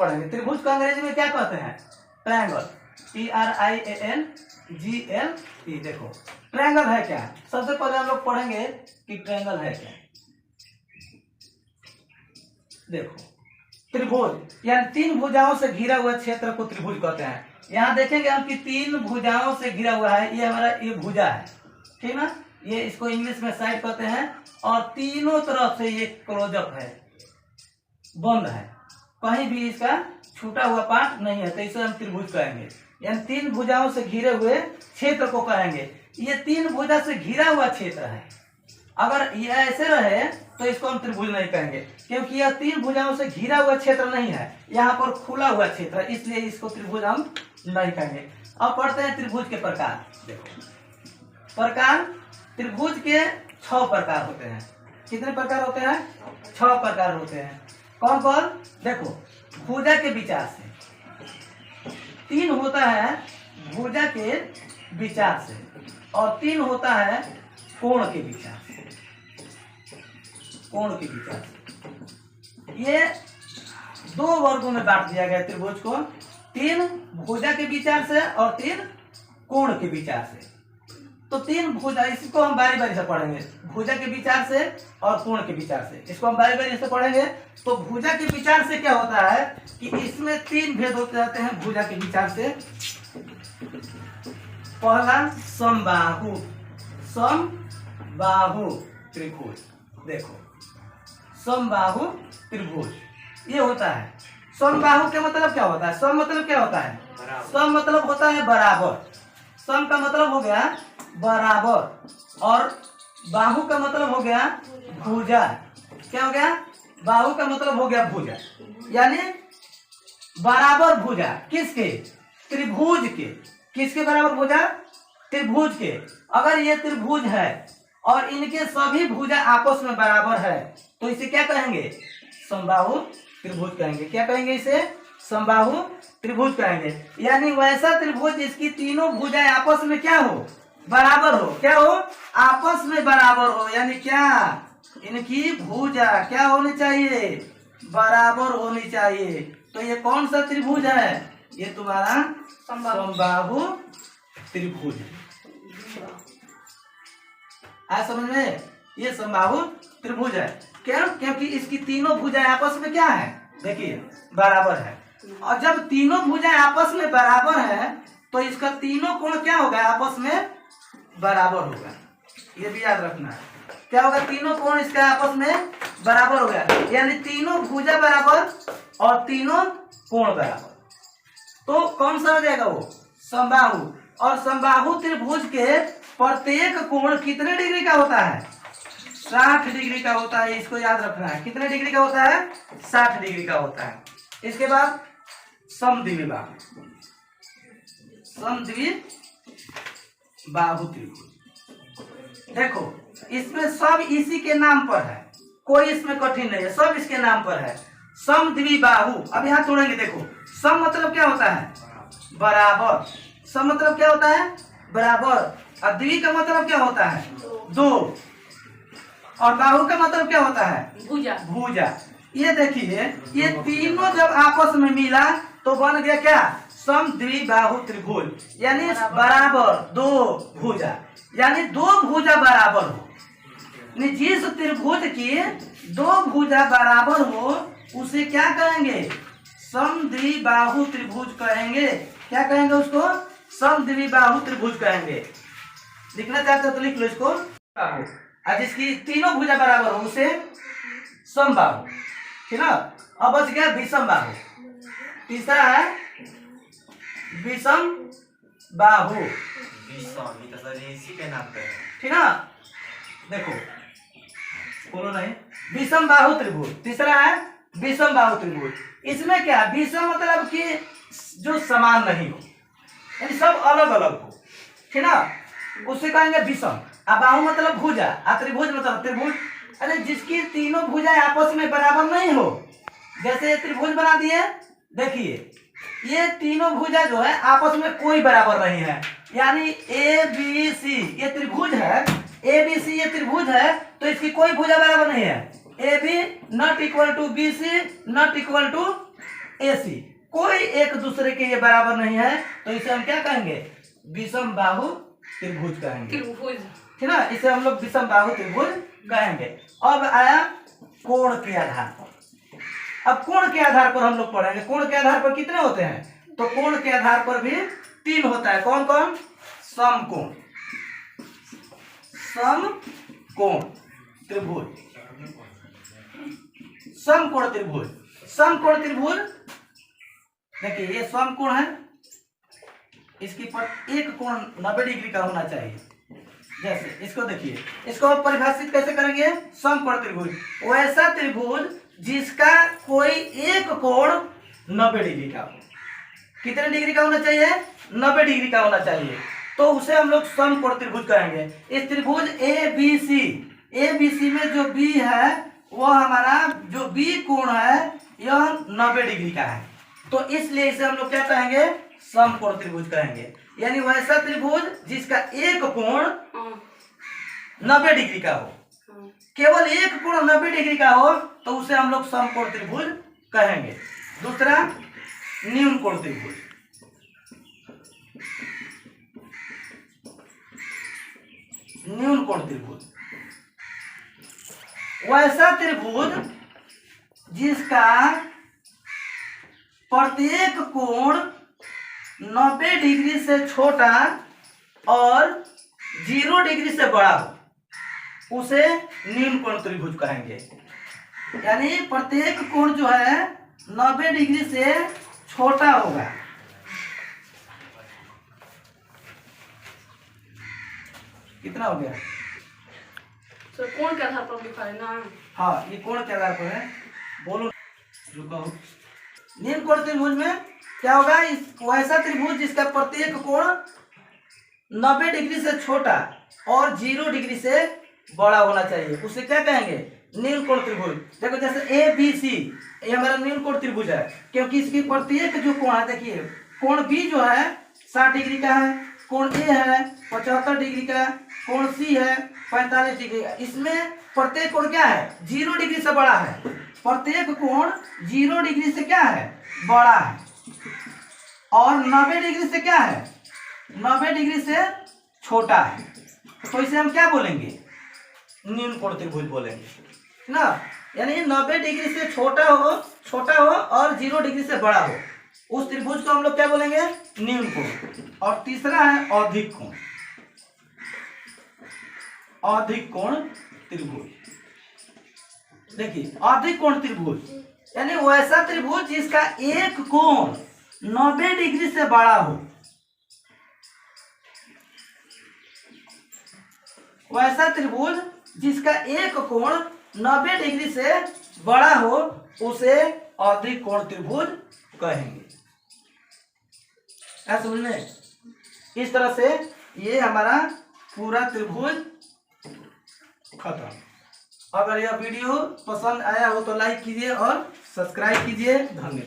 पढ़ेंगे। त्रिभुज को अंग्रेजी में क्या कहते हैं? Triangle, TRIANGLE। देखो ट्रायंगल है क्या? सबसे पहले हम लोग पढ़ेंगे कि ट्रायंगल है क्या। देखो त्रिभुज यानी तीन भुजाओं से घिरा हुआ क्षेत्र को त्रिभुज कहते हैं। यहाँ देखेंगे हम कि तीन भुजाओं से घिरा हुआ है। ये हमारा ये भुजा है, ठीक ना, ये इसको इंग्लिश में साइड कहते हैं। और तीनों तरफ से ये क्लोजअप है, बंद है, कहीं भी इसका छूटा हुआ पार्ट नहीं है, तो इसे हम त्रिभुज कहेंगे। यानी तीन भुजाओं से घिरे हुए क्षेत्र को कहेंगे। ये तीन भुजा से घिरा हुआ क्षेत्र है। अगर ये ऐसे रहे तो इसको हम त्रिभुज नहीं कहेंगे, क्योंकि यह तीन भुजाओं से घिरा हुआ क्षेत्र नहीं है, यहाँ पर खुला हुआ क्षेत्र है, इसलिए इसको त्रिभुज हम नहीं कहेंगे। अब पढ़ते हैं त्रिभुज के प्रकार। देखो प्रकार, त्रिभुज के 6 प्रकार होते हैं। कितने प्रकार होते हैं? 6 प्रकार होते हैं। कौन कौन? देखो भुजा के विचार से, 3 होता है भुजा के विचार से, और 3 होता है कोण के विचार से। कोण के विचार से ये 2 वर्गों में बांट दिया गया त्रिभुज को, 3 भुजा के विचार से और 3 कोण के विचार से। तो 3 भुजा, इसको हम बारी बारी से पढ़ेंगे, भुजा के विचार से और कोण के विचार से, इसको हम बारी बारी से पढ़ेंगे। तो भुजा के विचार से क्या होता है कि इसमें 3 भेद होते जाते हैं भुजा के विचार से। पहला समबाहु, समबाहु त्रिभुज। देखो समबाहु त्रिभुज ये होता है। समबाहु के मतलब क्या होता है? सम मतलब क्या होता है? सम मतलब होता है बराबर। सम का मतलब हो गया बराबर, और बाहु का मतलब हो गया भुजा। क्या हो गया? बाहु का मतलब हो गया भुजा, यानी बराबर भुजा। किसके? त्रिभुज के। किसके बराबर भुजा? त्रिभुज के। अगर ये त्रिभुज है और इनके सभी भुजा आपस में बराबर है तो इसे क्या कहेंगे? समबाहु त्रिभुज कहेंगे। क्या कहेंगे? इसे समबाहु त्रिभुज कहेंगे। यानी वैसा त्रिभुज जिसकी तीनों भुजाएं आपस में क्या हो? बराबर हो। क्या हो? आपस में बराबर हो। यानी क्या? इनकी भुजा क्या होनी चाहिए? बराबर होनी चाहिए। तो ये कौन सा त्रिभुज है? ये तुम्हारा समबाहु त्रिभुज है। आज समझ में? ये समबाहु त्रिभुज है। क्यों? क्योंकि इसकी तीनों भुजाएं आपस में क्या है? देखिए बराबर है। और जब तीनों भुजाएं आपस में बराबर है तो इसका तीनों कोण क्या होगा? आपस में बराबर होगा। ये भी याद रखना है। क्या होगा? तीनों कोण इसका आपस में बराबर हो गया, यानी तीनों भुजा बराबर और तीनों कोण बराबर। तो कौन सा हो जाएगा? वो समबाहु। और समबाहु त्रिभुज के प्रत्येक कोण कितने डिग्री का होता है? 60 डिग्री का होता है। इसको याद रखना है। कितने डिग्री का होता है? 60 डिग्री का होता है। इसके बाद समद्विबाहु, समद्विबाहु त्रिभुज। देखो इसमें सब इसी के नाम पर है, कोई इसमें कठिन नहीं है, सब इसके नाम पर है। समद्विबाहु। अब यहाँ तोड़ेंगे। देखो सम मतलब क्या होता है? बराबर। सम मतलब क्या होता है? बराबर। और द्वि का मतलब क्या होता है? 2। और बाहु का मतलब क्या होता है? भुजा। भुजा। ये देखिए ये तीनों जब आपस में मिला तो बन गया क्या? समद्विबाहु त्रिभुज। यानी बराबर 2 भुजा, यानी 2 भुजा बराबर हो। जिस त्रिभुज की 2 भुजा बराबर हो उसे क्या कहेंगे? समद्विबाहु त्रिभुज कहेंगे। क्या कहेंगे उसको? समद्विबाहु त्रिभुज कहेंगे। लिखना चाहते हो तो लिख लो इसको। और जिसकी तीनों भुजा बराबर हो उसे समबाहु, ठीक है। अब बच गया विषम बाहु। तीसरा है विषम बाहु। ठीक है, देखो बोलो नहीं। विषम बाहु त्रिभुज तीसरा है विषम बाहु त्रिभुज। इसमें क्या? विषम मतलब कि जो समान नहीं हो, यानी सब अलग अलग हो, ठीक ना, उसे कहेंगे विषम। अब बाहु मतलब भुजा, त्रिभुज मतलब त्रिभुज। अरे जिसकी तीनों भुजाएं आपस में बराबर नहीं हो, जैसे ये त्रिभुज बना दिए, देखिए ये तीनों भुजा जो है आपस में कोई बराबर नहीं है। यानी ए बी सी ये त्रिभुज है, ए बी सी ये त्रिभुज है, तो इसकी कोई भुजा बराबर नहीं है। A B not equal to B C not equal to AC। कोई एक दूसरे के ये बराबर नहीं है, तो इसे हम क्या कहेंगे? विषम बाहु त्रिभुज कहेंगे, ठीक ना। इसे हम लोग विषम बाहु त्रिभुज कहेंगे। अब आया कोण के आधार पर। अब कोण के आधार पर हम लोग पढ़ेंगे। कोण के आधार पर कितने होते हैं? तो कोण के आधार पर भी 3 होता है। कौन कौन? समकोण, समकोण त्रिभुज, समकोण त्रिभुज। समकोण त्रिभुज देखिए, ये समकोण है, इसकी पर एक कोण 90 डिग्री का होना चाहिए। जैसे इसको देखिए, इसको आप परिभाषित कैसे करेंगे? समकोण त्रिभुज वैसा त्रिभुज जिसका कोई एक कोण 90 डिग्री का हो। कितने डिग्री का होना चाहिए? 90 डिग्री का होना चाहिए, तो उसे हम लोग समकोण त्रिभुज कहेंगे। इस त्रिभुज ABC में जो B है वह हमारा जो B कोण है यह 90 डिग्री का है, तो इसलिए इसे हम लोग क्या कहेंगे? समकोण त्रिभुज कहेंगे। यानी वैसा त्रिभुज जिसका एक कोण 90 डिग्री का हो, केवल एक कोण 90 डिग्री का हो, तो उसे हम लोग समकोण त्रिभुज कहेंगे। दूसरा न्यून कोण त्रिभुज। न्यून कोण त्रिभुज वैसा त्रिभुज जिसका प्रत्येक कोण 90 डिग्री से छोटा और 0 डिग्री से बड़ा हो, उसे न्यून कोण त्रिभुज कहेंगे। यानी प्रत्येक कोण जो है 90 डिग्री से छोटा होगा। कितना हो गया? तो कोण के आधार पर लिखा है ना? हाँ, ये कोण के आधार पर है। बोलो, रुको। न्यून कोण त्रिभुज में क्या होगा? इस वैसा त्रिभुज जिसका प्रत्येक कोण 90 डिग्री से छोटा और 0 डिग्री से बड़ा होना चाहिए, उसे क्या कहेंगे? न्यून कोण त्रिभुज। देखो जैसे ABC, ये हमारा न्यून कोण त्रिभुज है, क्योंकि इसकी प्रत्येक जो कोण है, देखिए कोण B जो है 60 डिग्री का है, कोण A है 75 डिग्री का, कोण C है 45 डिग्री का। इसमें प्रत्येक कोण क्या है? 0 डिग्री से बड़ा है। प्रत्येक कोण 0 डिग्री से क्या है? बड़ा है। और 90 डिग्री से क्या है? 90 डिग्री से छोटा है, तो इसे हम क्या बोलेंगे? न्यून कोण त्रिभुज बोलेंगे ना। यानी 90 डिग्री से छोटा हो और 0 डिग्री से बड़ा हो, उस त्रिभुज को हम लोग क्या बोलेंगे? न्यून कोण। और तीसरा है अधिक कोण। अधिक कोण त्रिभुज। देखिए, अधिक कोण त्रिभुज यानी वैसा त्रिभुज जिसका एक कोण 90 डिग्री से बड़ा हो। वैसा त्रिभुज जिसका एक कोण 90 डिग्री से बड़ा हो, उसे अधिक कोण त्रिभुज कहेंगे। क्या समझने? इस तरह से ये हमारा पूरा त्रिभुज खत्म। अगर यह वीडियो पसंद आया हो तो लाइक कीजिए और सब्सक्राइब कीजिए। धन्यवाद।